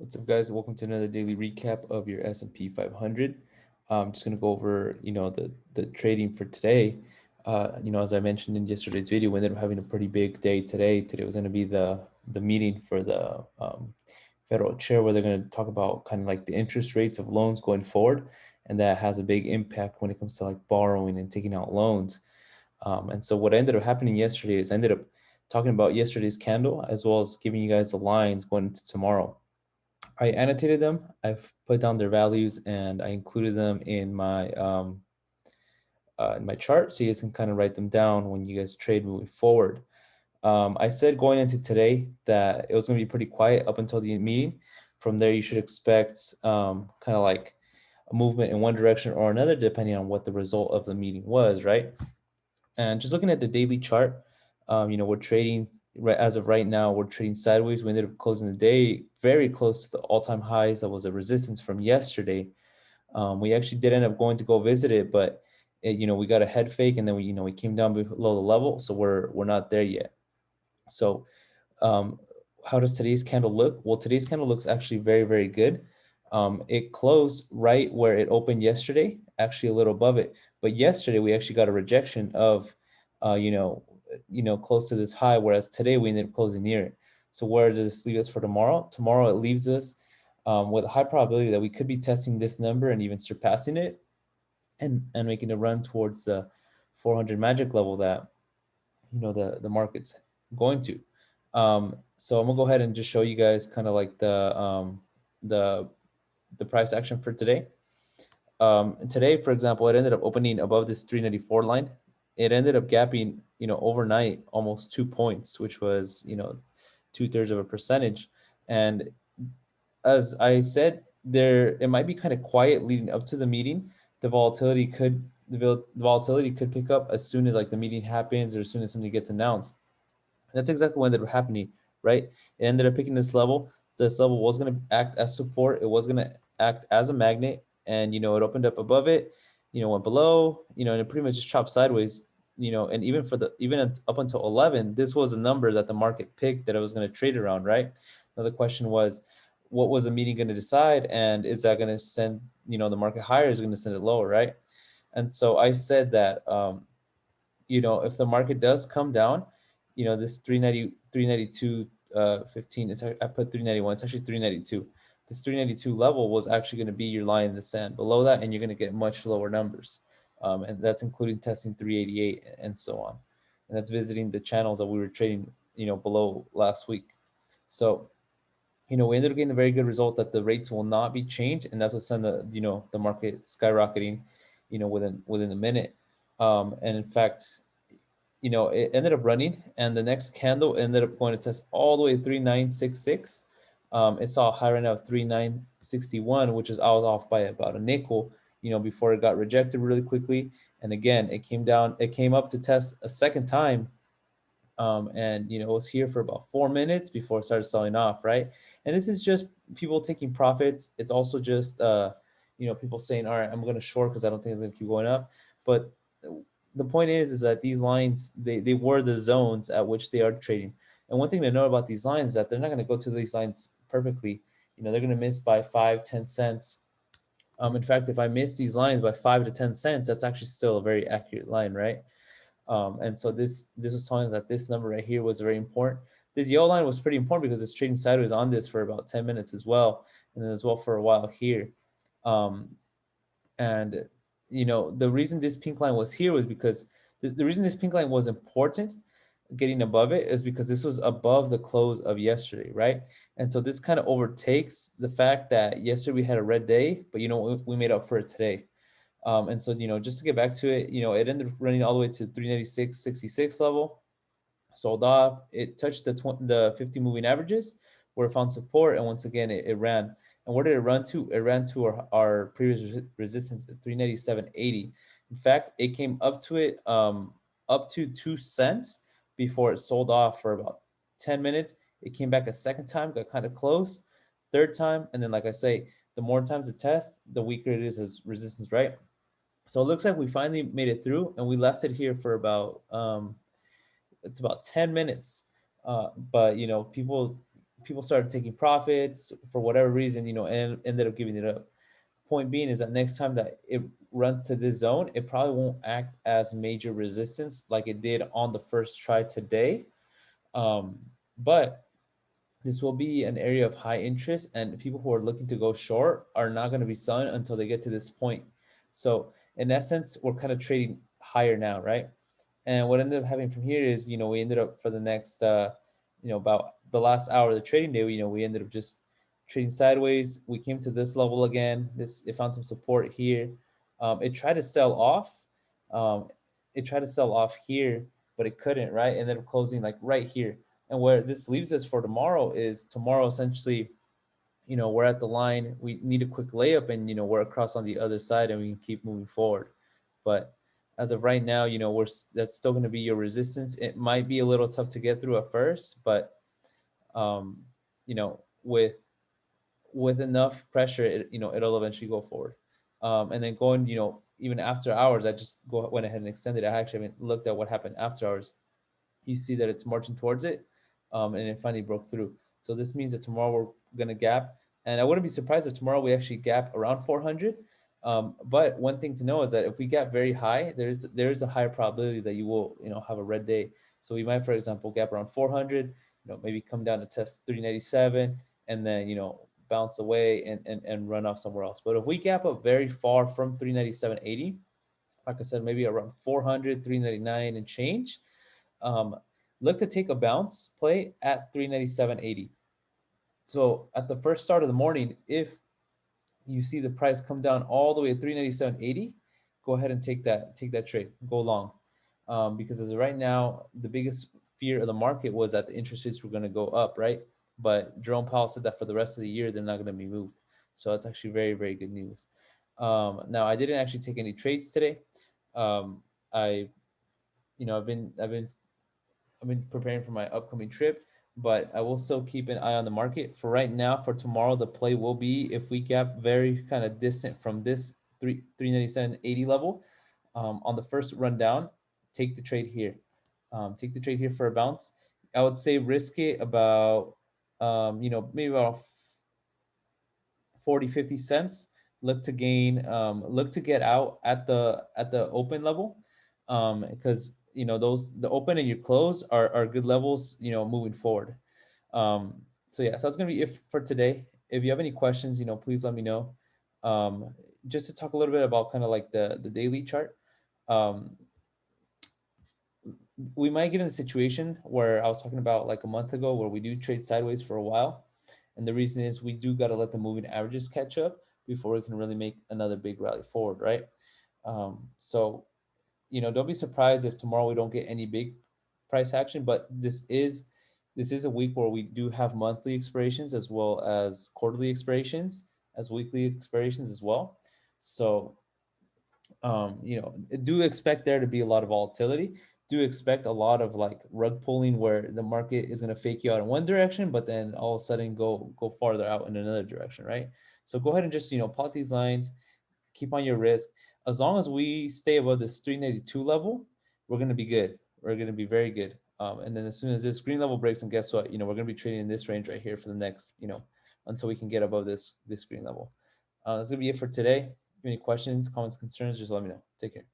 What's up, guys? Welcome to another daily recap of your S&P 500. I'm just gonna go over, the trading for today. As I mentioned in yesterday's video, we ended up having a pretty big day today. Today was gonna be the meeting for the federal chair, where they're gonna talk about kind of like the interest rates of loans going forward, and that has a big impact when it comes to like borrowing and taking out loans. And so what ended up happening yesterday is I ended up talking about yesterday's candle as well as giving you guys the lines going into tomorrow. I annotated them. I've put down their values and I included them in my chart, so you guys can kind of write them down when you guys trade moving forward. I said going into today that it was going to be pretty quiet up until the meeting. From there, you should expect kind of like a movement in one direction or another, depending on what the result of the meeting was, right? And just looking at the daily chart, we're trading right as of right now. We're trading sideways. We ended up closing the day very close to the all-time highs. That was a resistance from yesterday. We actually did end up going to go visit it, but we got a head fake, and then we came down below the level, so we're not there yet. So, um, how does today's candle look? Well, today's candle looks actually very, very good. It closed right where it opened yesterday, actually a little above it. But yesterday we actually got a rejection of, uh, you know, close to this high, whereas today we ended up closing near it. So where does this leave us for tomorrow? Tomorrow it leaves us with a high probability that we could be testing this number and even surpassing it, and making a run towards the 400 magic level that the market's going to. So I'm gonna go ahead and just show you guys kind of like the the price action for today. And today, for example, it ended up opening above this 394 line. It ended up gapping, overnight almost 2 points, which was, two-thirds of a percentage. And as I said, there it might be kind of quiet leading up to the meeting. The volatility could pick up as soon as like the meeting happens or as soon as something gets announced. That's exactly what ended up happening, right? It ended up picking this level. This level was going to act as support. It was going to act as a magnet, and it opened up above it. Went below. And it pretty much just chopped sideways. And even up until 11, this was a number that the market picked that it was going to trade around, right? Now the question was, what was the meeting going to decide, and is that going to send the market higher? Is it going to send it lower, right? And so I said that if the market does come down, this 390, 392, 15, I put 391, it's actually 392. This 392 level was actually going to be your line in the sand. Below that, and you're going to get much lower numbers. And that's including testing 388 and so on. And that's visiting the channels that we were trading, below last week. So, we ended up getting a very good result that the rates will not be changed, and that's what sent the market skyrocketing, within a minute. And in fact, it ended up running, and the next candle ended up going to test all the way 3966. It saw a high right now of 3961, which is I was off by about a nickel, before it got rejected really quickly. And again, it came up to test a second time, and it was here for about 4 minutes before it started selling off, right? And this is just people taking profits. It's also just people saying, all right, I'm going to short because I don't think it's going to keep going up. But the point is that these lines, they were the zones at which they are trading. And one thing to know about these lines is that they're not going to go to these lines perfectly. They're going to miss by 5-10 cents. In fact, if I miss these lines by 5 to 10 cents, that's actually still a very accurate line, right? And so this was telling us that this number right here was very important. This yellow line was pretty important because it's trading sideways on this for about 10 minutes as well, and then as well for a while here. Um, and the reason this pink line was here was because the reason this pink line was important, getting above it, is because this was above the close of yesterday, right? And so this kind of overtakes the fact that yesterday we had a red day, but we made up for it today. And so, just to get back to it, it ended up running all the way to 396.66 level, sold off. It touched the 50 moving averages where it found support. And once again, it ran. And where did it run to? It ran to our previous resistance at 397.80. In fact, it came up to it, up to 2 cents before it sold off for about 10 minutes. It came back a second time, got kind of close, third time. And then, like I say, the more times it tests, the weaker it is as resistance, right? So it looks like we finally made it through, and we left it here for about it's about 10 minutes. But people people started taking profits for whatever reason, and ended up giving it up. Point being is that next time that it runs to this zone, it probably won't act as major resistance like it did on the first try today. Um, but this will be an area of high interest, and people who are looking to go short are not going to be selling until they get to this point. So in that sense, we're kind of trading higher now, right? And what ended up happening from here is, we ended up for the next, about the last hour of the trading day, we ended up just trading sideways. We came to this level again. It found some support here. It tried to sell off. Um, it tried to sell off here, but it couldn't, right? Ended up closing like right here. And where this leaves us for tomorrow is tomorrow essentially, we're at the line. We need a quick layup, and we're across on the other side, and we can keep moving forward. But as of right now, that's still going to be your resistance. It might be a little tough to get through at first, but um, with enough pressure, it'll eventually go forward. And then going, even after hours, I just went ahead and extended. I actually haven't looked at what happened after hours. You see that it's marching towards it, and it finally broke through. So this means that tomorrow we're gonna gap, and I wouldn't be surprised if tomorrow we actually gap around 400. But one thing to know is that if we gap very high, there's a higher probability that you will have a red day. So we might, for example, gap around 400, maybe come down to test 397, and then bounce away and run off somewhere else. But if we gap up very far from 397.80, like I said, maybe around 400, 399 and change, um, look to take a bounce play at 397.80. So at the first start of the morning, if you see the price come down all the way to 397.80, go ahead and take that trade, go long, because as of right now, the biggest fear of the market was that the interest rates were going to go up, right? But Jerome Powell said that for the rest of the year they're not going to be moved, so it's actually very, very good news. Now I didn't actually take any trades today. I you know I've been preparing for my upcoming trip, but I will still keep an eye on the market. For right now, for tomorrow, the play will be if we gap very kind of distant from this 397.80 level, on the first rundown, take the trade here. Take the trade here for a bounce. I would say risk it about maybe about 40, 50 cents. Look to get out at the open level, because those, the open and your close are good levels, moving forward. So yeah, so that's gonna be it for today. If you have any questions, please let me know. Just to talk a little bit about kind of like the daily chart. Um, we might get in a situation where I was talking about like a month ago, where we do trade sideways for a while, and the reason is we do got to let the moving averages catch up before we can really make another big rally forward, right? So don't be surprised if tomorrow we don't get any big price action, but this is a week where we do have monthly expirations as well as quarterly expirations, as weekly expirations as well. So do expect there to be a lot of volatility. Do expect a lot of like rug pulling, where the market is going to fake you out in one direction, but then all of a sudden go farther out in another direction, right? So go ahead and just plot these lines, keep on your risk. As long as we stay above this 392 level, we're going to be good. We're going to be very good. And then as soon as this green level breaks, and guess what? We're going to be trading in this range right here for the next, until we can get above this green level. That's going to be it for today. If you have any questions, comments, concerns, just let me know. Take care.